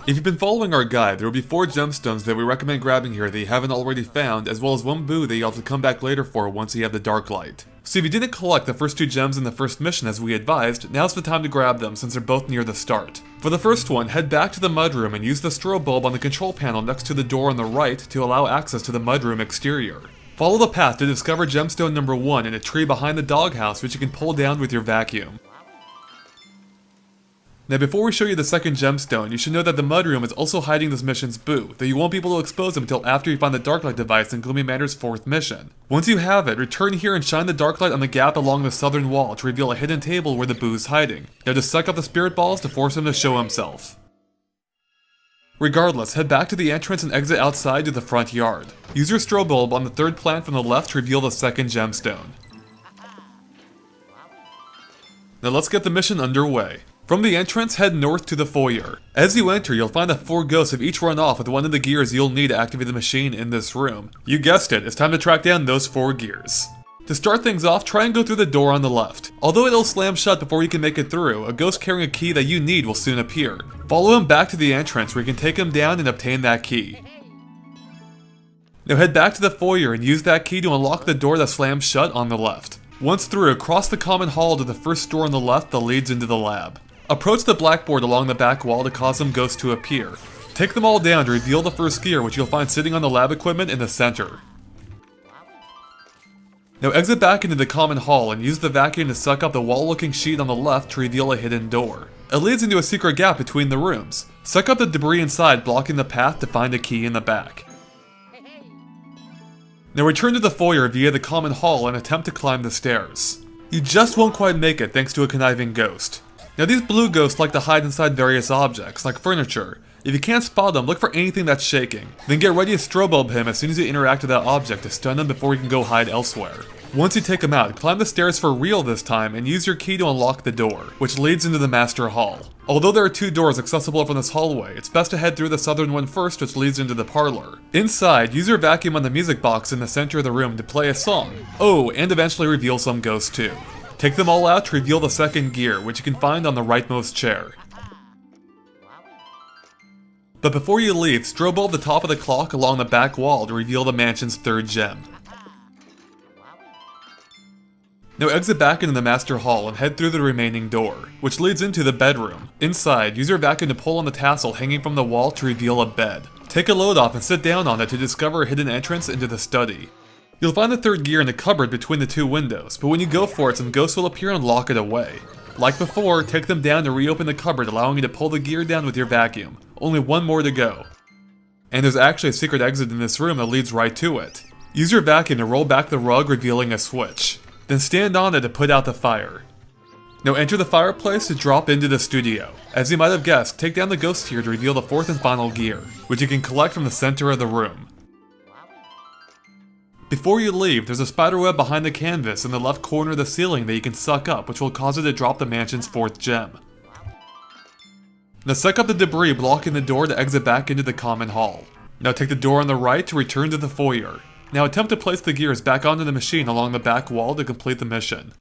If you've been following our guide, there will be 4 gemstones that we recommend grabbing here that you haven't already found, as well as 1 boo that you'll have to come back later for once you have the dark light. So if you didn't collect the first 2 gems in the first mission as we advised, now's the time to grab them since they're both near the start. For the first one, head back to the mudroom and use the strobe bulb on the control panel next to the door on the right to allow access to the mudroom exterior. Follow the path to discover gemstone number 1 in a tree behind the doghouse, which you can pull down with your vacuum. Now before we show you the second gemstone, you should know that the mudroom is also hiding this mission's boo, though you won't be able to expose him until after you find the darklight device in Gloomy Manor's 4th mission. Once you have it, return here and shine the darklight on the gap along the southern wall to reveal a hidden table where the boo's hiding. Now just suck up the spirit balls to force him to show himself. Regardless, head back to the entrance and exit outside to the front yard. Use your strobe bulb on the 3rd plant from the left to reveal the second gemstone. Now let's get the mission underway. From the entrance, head north to the foyer. As you enter, you'll find that 4 ghosts have each run off with one of the gears you'll need to activate the machine in this room. You guessed it, it's time to track down those 4 gears. To start things off, try and go through the door on the left. Although it'll slam shut before you can make it through, a ghost carrying a key that you need will soon appear. Follow him back to the entrance where you can take him down and obtain that key. Now head back to the foyer and use that key to unlock the door that slams shut on the left. Once through, cross the common hall to the first door on the left that leads into the lab. Approach the blackboard along the back wall to cause some ghosts to appear. Take them all down to reveal the first gear, which you'll find sitting on the lab equipment in the center. Now exit back into the common hall and use the vacuum to suck up the wall-looking sheet on the left to reveal a hidden door. It leads into a secret gap between the rooms. Suck up the debris inside, blocking the path to find a key in the back. Now return to the foyer via the common hall and attempt to climb the stairs. You just won't quite make it thanks to a conniving ghost. Now these blue ghosts like to hide inside various objects, like furniture. If you can't spot them, look for anything that's shaking. Then get ready to strobe bulb him as soon as you interact with that object to stun him before he can go hide elsewhere. Once you take him out, climb the stairs for real this time and use your key to unlock the door, which leads into the master hall. Although there are 2 doors accessible from this hallway, it's best to head through the southern one first, which leads into the parlor. Inside, use your vacuum on the music box in the center of the room to play a song. Oh, and eventually reveal some ghosts too. Take them all out to reveal the second gear, which you can find on the rightmost chair. But before you leave, strobe bulb the top of the clock along the back wall to reveal the mansion's 3rd gem. Now exit back into the master hall and head through the remaining door, which leads into the bedroom. Inside, use your vacuum to pull on the tassel hanging from the wall to reveal a bed. Take a load off and sit down on it to discover a hidden entrance into the study. You'll find the 3rd gear in the cupboard between the 2 windows, but when you go for it, some ghosts will appear and lock it away. Like before, take them down to reopen the cupboard, allowing you to pull the gear down with your vacuum. Only 1 more to go. And there's actually a secret exit in this room that leads right to it. Use your vacuum to roll back the rug, revealing a switch. Then stand on it to put out the fire. Now enter the fireplace to drop into the studio. As you might have guessed, take down the ghost here to reveal the 4th and final gear, which you can collect from the center of the room. Before you leave, there's a spiderweb behind the canvas in the left corner of the ceiling that you can suck up, which will cause it to drop the mansion's 4th gem. Now suck up the debris blocking the door to exit back into the common hall. Now take the door on the right to return to the foyer. Now attempt to place the gears back onto the machine along the back wall to complete the mission.